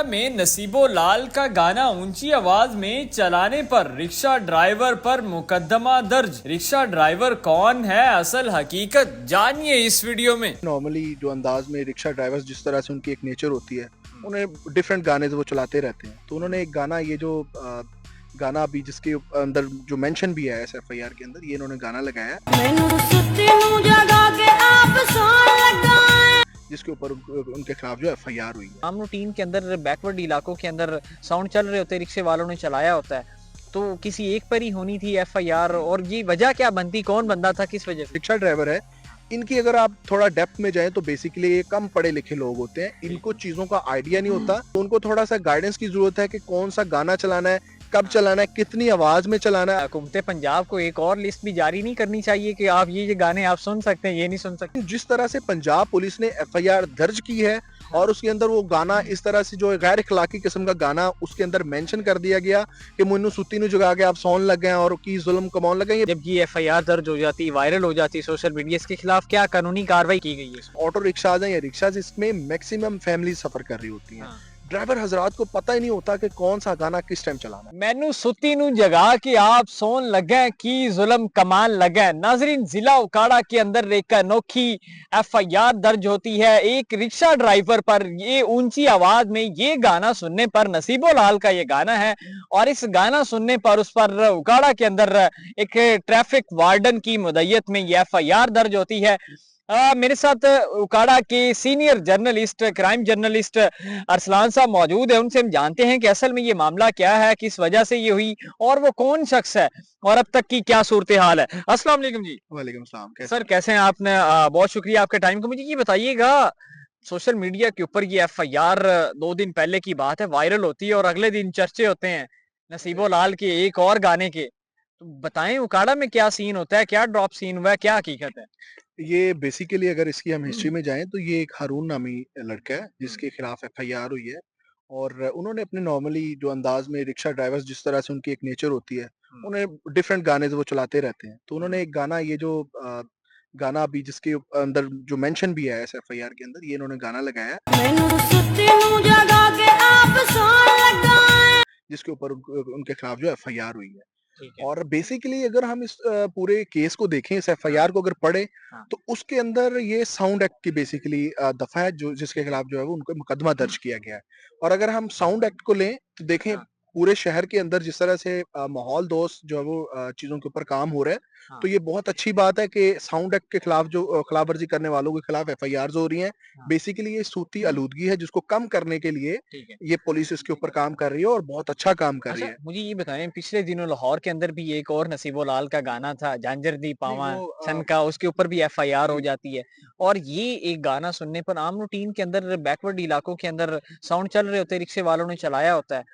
में नसीबो लाल का गाना ऊंची आवाज में चलाने पर रिक्शा ड्राइवर पर मुकदमा दर्ज। रिक्शा ड्राइवर कौन है, असल हकीकत जानिए इस वीडियो में। नॉर्मली जो अंदाज में रिक्शा ड्राइवर्स जिस तरह से उनकी एक नेचर होती है, उन्हें डिफरेंट गाने वो चलाते रहते हैं। तो उन्होंने एक गाना, ये जो गाना अभी जिसके अंदर जो मेंशन भी है एफआईआर के अंदर, ये इन्होंने गाना लगाया है जिसके ऊपर उनके खिलाफ जो एफआईआर हुई है। आम रूटीन के अंदर बैकवर्ड इलाकों के अंदर साउंड चल रहे होते हैं, रिक्शे वालों ने चलाया होता है, तो किसी एक पर ही होनी थी एफआईआर, और ये वजह क्या बनती, कौन बंदा था, किस वजह से? रिक्शा ड्राइवर है, इनकी अगर आप थोड़ा डेप्थ में जाएं तो बेसिकली ये कम पढ़े लिखे लोग होते हैं, इनको चीजों का आइडिया नहीं होता। तो उनको थोड़ा सा गाइडेंस की जरूरत है कि कौन सा गाना चलाना है, कब चलाना है, कितनी आवाज में चलाना है। हुकूमत पंजाब को एक और लिस्ट भी जारी नहीं करनी चाहिए कि आप ये गाने आप सुन सकते हैं, ये नहीं सुन सकते? जिस तरह से पंजाब पुलिस ने एफआईआर दर्ज की है और उसके अंदर वो गाना इस तरह से जो गैर इखलाकी किस्म का गाना उसके अंदर मेंशन कर दिया गया कि मुन्नू सुत्ती नु जगा के आप सौन लग गए और की जुल्म कमाने लगे। जब ये एफआईआर दर्ज हो जाती, वायरल हो जाती सोशल मीडिया, इसके खिलाफ क्या कानूनी कार्रवाई की गई है? ऑटो रिक्शाज हैं या रिक्शाज, इसमें मैक्सिमम फैमिली सफर कर रही होती हैं। ड्राइवर हजरात को पता ही नहीं होता कि कौन सा गाना किस टाइम चलाना है। मैनू सुती नु जगा के आप सोन लगे की जुल्म कमान लगे। नाजरीन, जिला उकाड़ा के अंदर एक अनोखी एफआईआर दर्ज होती है एक रिक्शा ड्राइवर पर। ये ऊंची आवाज में ये गाना सुनने पर, नसीबो लाल का ये गाना है, और इस गाना सुनने पर उस पर उकाड़ा के अंदर एक ट्रैफिक वार्डन की मुद्दत में ये एफआईआर दर्ज होती है। मेरे साथ उकाड़ा के senior journalist, crime journalist Arsalan साहब मौजूद है। उनसे हम जानते हैं कि असल में ये मामला क्या है, किस वजह से ये हुई, और वो कौन शख्स है, और अब तक की क्या सूरत हाल है। अस्सलाम वालेकुम जी। वालेकुम सलाम। सर कैसे हैं आपने? बहुत शुक्रिया आपके टाइम को। मुझे ये बताइएगा, सोशल मीडिया के ऊपर ये एफआईआर 2 दिन पहले की बात है, वायरल होती है और अगले दिन चर्चे होते हैं नसीबो लाल के एक और गाने के। तो बताएं उकाड़ा में क्या सीन होता है, क्या ड्रॉप सीन हुआ है, क्या हकीकत है? ये बेसिकली अगर इसकी हम हिस्ट्री में जाएं तो ये एक हारून नामी लड़का है जिसके खिलाफ एफआईआर हुई है। और उन्होंने अपने नॉर्मली जो अंदाज में रिक्शा ड्राइवर्स जिस तरह से उनकी एक नेचर होती है, उन्हें डिफरेंट गाने वो चलाते रहते हैं। तो उन्होंने एक गाना, ये जो गाना अभी जिसके अंदर जो मेंशन भी है एफआईआर के अंदर, ये इन्होंने गाना लगाया है जिसके ऊपर उनके खिलाफ जो एफआईआर हुई है। और बेसिकली अगर हम इस पूरे केस को देखें, इस एफआईआर को अगर पढ़े, तो उसके अंदर ये साउंड एक्ट की बेसिकली दफा है जो जिसके खिलाफ जो है वो उनको मुकदमा दर्ज किया गया है। और अगर हम साउंड एक्ट को लें तो देखें पूरे शहर के अंदर जिस तरह से माहौल दोस्त जो है वो चीजों के ऊपर काम हो रहा है, तो ये बहुत अच्छी बात है कि साउंड एक्ट के खिलाफ जो खिलाफ वर्जी करने वालों के खिलाफ एफआईआर हो रही हैं। बेसिकली ये सूती आलूदगी है जिसको कम करने के लिए ये पुलिस इसके ऊपर काम कर रही है और बहुत अच्छा काम कर रही है। मुझे ये बताएं, पिछले दिनों लाहौर के अंदर भी एक और नसीबो लाल का गाना था, झांझर दी पावा सन का, उसके ऊपर भी एफआईआर हो जाती है। और ये एक गाना सुनने पर आम रूटीन के अंदर बैकवर्ड इलाकों के अंदर साउंड चल रहे होते हैं, रिक्शे वालों ने चलाया होता है,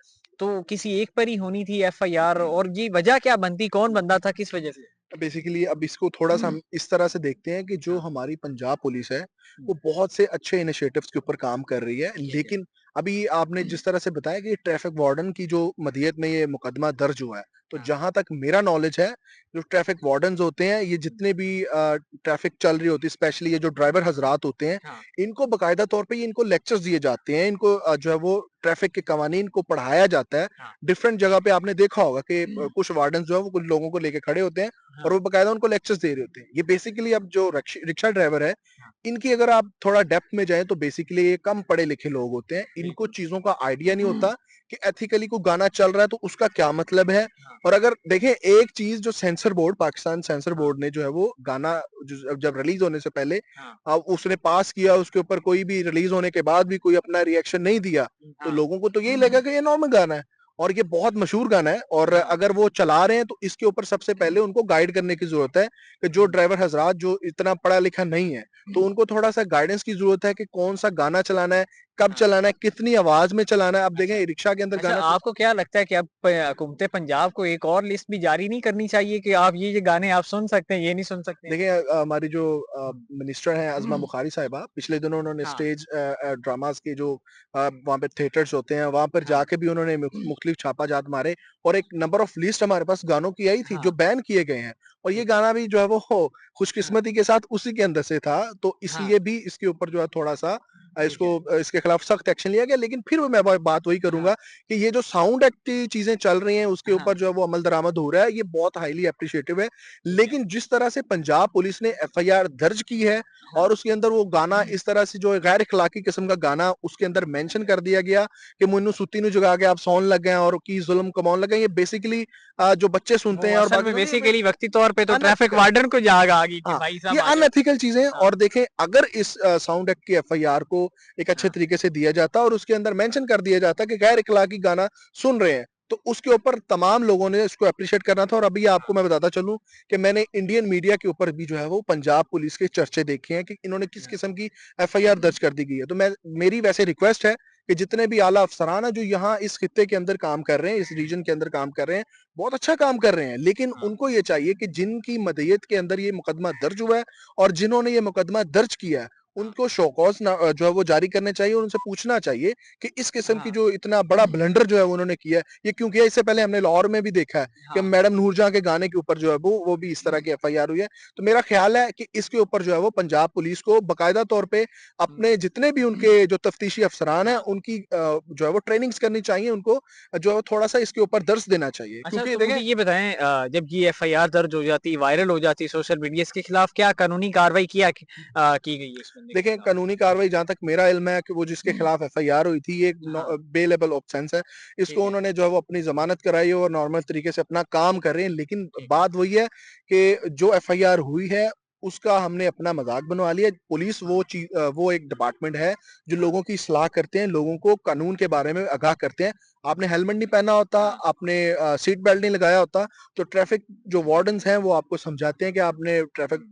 तो किसी एक पर ही होनी थी एफआईआर, और ये वजह क्या बनती, कौन बंदा था, किस वजह से? बेसिकली अब इसको थोड़ा सा हम इस तरह से देखते हैं कि जो हमारी पंजाब पुलिस है वो बहुत से अच्छे इनिशिएटिव्स के ऊपर काम कर रही है, लेकिन अभी आपने जिस तरह से बताया कि ट्रैफिक वार्डन की जो मदीयत में ये मुकदमा दर्ज हुआ है, तो जहां तक मेरा नॉलेज है, जो ट्रैफिक वार्डन्स होते हैं, ये जितने भी ट्रैफिक चल रही होती है, स्पेशली ये जो ड्राइवर हजरात होते हैं, इनको बकायदा तौर पे इनको लेक्चर्स दिए जाते हैं, इनको जो है वो ट्रैफिक के कवानीन को पढ़ाया जाता है। डिफरेंट जगह पे आपने देखा होगा कि कुछ वार्डन जो है वो कुछ लोगों को लेके खड़े होते हैं और वो बकायदा उनको लेक्चर्स दे रहे होते हैं। ये बेसिकली अब जो रिक्शा ड्राइवर है, इनकी अगर आप थोड़ा डेप्थ में जाएं तो बेसिकली ये कम पढ़े लिखे लोग होते हैं, इनको चीजों का आइडिया नहीं होता कि एथिकली को गाना चल रहा है तो उसका क्या मतलब है। और अगर देखें एक चीज, जो sensor board, Pakistan sensor board ने जो है वो गाना जब रिलीज होने से पहले उसने पास किया, उसके ऊपर कोई भी रिलीज होने के बाद भी कोई अपना रिएक्शन नहीं दिया, तो लोगों को तो यही लगा कि ये नॉर्मल गाना है और ये बहुत मशहूर गाना है। और अगर वो चला रहे हैं तो इसके ऊपर सबसे पहले उनको गाइड करने की जरूरत है कि जो ड्राइवर हजरात जो इतना पढ़ा लिखा नहीं है, तो उनको थोड़ा सा गाइडेंस की जरूरत है कि कौन सा गाना चलाना है, कब चलाना है, कितनी आवाज में चलाना है। अब देखें रिक्शा के अंदर गाना, आपको क्या लगता है कि अब हुकूमत पंजाब को एक और लिस्ट भी जारी नहीं करनी चाहिए कि आप ये गाने आप सुन सकते हैं, ये नहीं सुन सकते? देखिए हमारी जो मिनिस्टर हैं अज़मा बुखारी साहिबा, पिछले दिनों उन्होंने स्टेज ड्रामास के जो वहाँ पे थिएटर्स होते हैं, वहाँ पर जाके भी उन्होंने मुख्तलिफ छापाजात मारे और एक नंबर ऑफ लिस्ट हमारे पास गानों की आई थी जो बैन किए गए हैं। और ये गाना भी जो है वो खुशकिस्मती के साथ उसी के अंदर से था, तो इसलिए भी इसके ऊपर जो है थोड़ा सा इसके खिलाफ सख्त एक्शन लिया गया। लेकिन फिर मैं बात वही करूंगा कि ये जो साउंड एक्ट की चीजें चल रही हैं उसके ऊपर जो है वो अमल दरामद हो रहा है, ये बहुत हाईली अप्रिशिएटिव है। लेकिन जिस तरह से पंजाब पुलिस ने एफआईआर दर्ज की है और उसके अंदर वो गाना इस तरह से जो गैर इखलाकी किस्म का गाना उसके अंदर मेंशन कर दिया गया कि मुन्नू सुत्ती नु जगा के आप सौन लग गए और की जुल्म कमाउन लग गए, ये बेसिकली जो बच्चे सुनते हैं और असल में बाकी बेसिकली वक्ती तौर पे तो ट्रैफिक अनएथिकल, वार्डन को जाग आ गई कि हाँ, भाई साहब ये आ जाओ। अनएथिकल चीजें हैं। हाँ, और देखें अगर इस साउंड एक्ट की एफआईआर को एक अच्छे हाँ, तरीके से दिया जाता और उसके अंदर मेंशन कर दिया जाता कि गैर इखलाकी गाना सुन रहे हैं, तो उसके ऊपर तमाम लोगों ने इसको अप्रिशिएट करना था। और अभी आपको मैं बताता चलूं कि मैंने इंडियन मीडिया के ऊपर भी जो है वो पंजाब पुलिस के चर्चे देखे हैं कि इन्होंने किस किस्म की एफआईआर दर्ज कर दी गई है। तो मैं मेरी वैसे रिक्वेस्ट है कि जितने भी आला अफसरान है जो यहाँ इस खित्ते के अंदर काम कर रहे हैं, इस रीजन के अंदर काम कर रहे हैं, बहुत अच्छा काम कर रहे हैं। लेकिन हाँ, उनको ये चाहिए कि जिनकी मदयत के अंदर ये मुकदमा दर्ज हुआ है और जिन्होंने ये मुकदमा दर्ज किया है, उनको शोकॉज जो है वो जारी करने चाहिए और उनसे पूछना चाहिए कि इस किस्म की हाँ, जो इतना बड़ा ब्लंडर जो है उन्होंने किया है, ये क्यों किया। इससे पहले हमने लाहौर में भी देखा है कि हाँ, मैडम नूरजहां के गाने के ऊपर जो है वो भी इस तरह की एफआईआर हुई है। तो मेरा ख्याल है कि इसके ऊपर जो है वो पंजाब पुलिस को बाकायदा तौर पे अपने जितने भी उनके जो तफ्तीशी अफसरान हैं हाँ। उनकी जो है वो ट्रेनिंग्स करनी चाहिए, उनको जो है वो थोड़ा सा इसके ऊपर दर्ज देना चाहिए। अच्छा, क्योंकि तो मुझे देखें, ये बताएं, जब ये एफआईआर दर्ज हो जाती, वायरल हो जाती सोशल मीडिया, इसके खिलाफ क्या कानूनी कार्रवाई की गई है इस बंदे के देखें खिलाफ? कानूनी कार्रवाई जहां तक मेरा इल्म है कि वो जिसके खिलाफ एफआईआर हुई थी, ये हाँ, एक बेलेबल ऑफेंस है। ठीक इसको है। उन्होंने जो है वो अपनी जमानत कराई है और नॉर्मल तरीके से अपना काम कर रहे हैं। लेकिन बात वही है कि जो एफआईआर हुई है उसका हमने अपना मजाक बनवा लिया। पुलिस वो एक डिपार्टमेंट है जो लोगों की इस्लाह करते हैं, लोगों को कानून के बारे में आगाह करते हैं। आपने हेलमेट नहीं पहना होता, हाँ, आपने सीट बेल्ट नहीं लगाया होता, तो ट्रैफिक जो वार्डन्स हैं वो आपको समझाते हैं कि आपने ट्रैफिक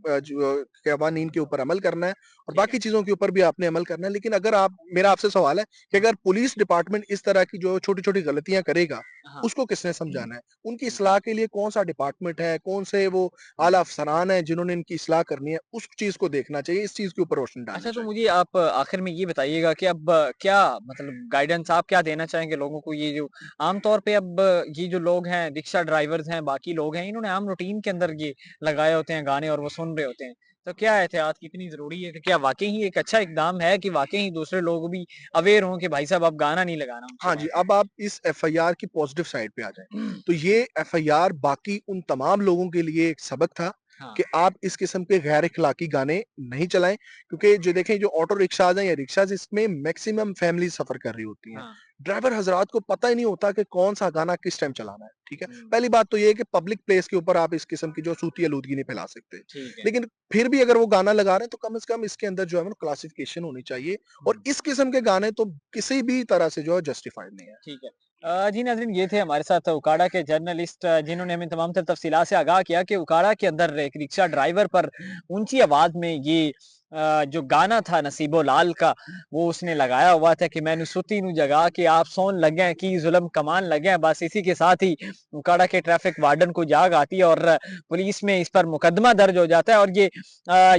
कवानीन के ऊपर अमल करना है और ठीक है। बाकी चीजों के ऊपर भी आपने अमल करना है। लेकिन अगर आप मेरा आपसे सवाल है कि अगर पुलिस डिपार्टमेंट इस तरह की जो छोटी छोटी गलतियां करेगा, हाँ, उसको किसने समझाना है? उनकी इस्लाह के लिए कौन सा डिपार्टमेंट है, कौन से वो आला अफसरान है जिन्होंने इनकी इस्लाह करनी है, उस चीज को देखना चाहिए, इस चीज के ऊपर रोशनी डालनी अच्छा, तो चाहिए। मुझे आप आखिर में ये बताइएगा कि अब क्या मतलब गाइडेंस आप क्या देना चाहेंगे लोगों को? ये जो आम तौर पे अब ये जो लोग हैं, रिक्शा ड्राइवर्स हैं, बाकी लोग हैं, इन्होंने आम रूटीन के अंदर ये लगाए होते हैं गाने और वो सुन रहे होते हैं। तो क्या एहतियात कितनी ज़रूरी है? कि क्या वाक़ई ही एक अच्छा इक़दाम है कि वाक़ई ही दूसरे लोग भी अवेयर हों कि भाई साहब अब गाना नहीं लगाना ऊँची हाँ जी, आवाज़ अब आप इस एफआईआर की पॉजिटिव साइड पे आ जाएँ। में? तो ये एफआईआर बाकी उन तमाम लोगों के लिए एक सबक था हाँ, कि आप इस किस्म के गैर इखलाकी गाने नहीं चलाएँ, क्योंकि जो देखें जो ऑटो रिक्शाज़ हैं या रिक्शाज़, इसमें मैक्सिमम फैमिली सफ़र कर रही होती हैं। हाँ, ड्राइवर हज़रात को पता ही नहीं होता कि कौन-सा गाना किस टाइम चलाना है, ठीक है? हुँ, पहली बात तो ये है कि पब्लिक प्लेस के ऊपर आप इस किस्म की जो सूती आलूदगी नहीं फैला सकते। ठीक है। लेकिन फिर भी अगर वो गाना लगा रहे हैं तो कम से कम इसके अंदर जो है ना क्लासिफिकेशन होनी चाहिए और हुँ। इस किस्म के गाने तो किसी भी तरह से जो है जस्टिफाइड नहीं है। ठीक है। जी नाज़रीन, ये थे हमारे साथ उकाड़ा के जर्नलिस्ट, जिन्होंने हमें तमाम तर तफ़सीलात से आगाह किया कि उकाड़ा के अंदर एक रिक्शा ड्राइवर पर ऊँची आवाज़ में ये जो गाना था नसीबो लाल का, वो उसने लगाया हुआ था कि मैनू सुती नू जगा के आप सौन लगे की ज़ुल्म कमान लगे। बस इसी के साथ ही उकाड़ा के ट्रैफ़िक वार्डन को जाग आती है और पुलिस में इस पर मुकदमा दर्ज हो जाता है और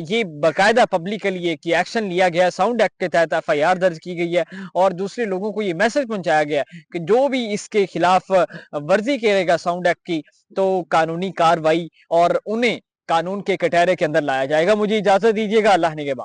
ये बाकायदा पब्लिकली एक एक्शन लिया गया है। साउंड एक्ट के तहत एफआईआर दर्ज की गई है और दूसरे लोगों को ये मैसेज पहुंचाया गया है कि जो भी इसके खिलाफ वर्जी करेगा साउंड एक्ट की, तो कानूनी कार्रवाई और उन्हें कानून के कटहरे के अंदर लाया जाएगा। मुझे इजाजत दीजिएगा। अल्लाह निगहबान।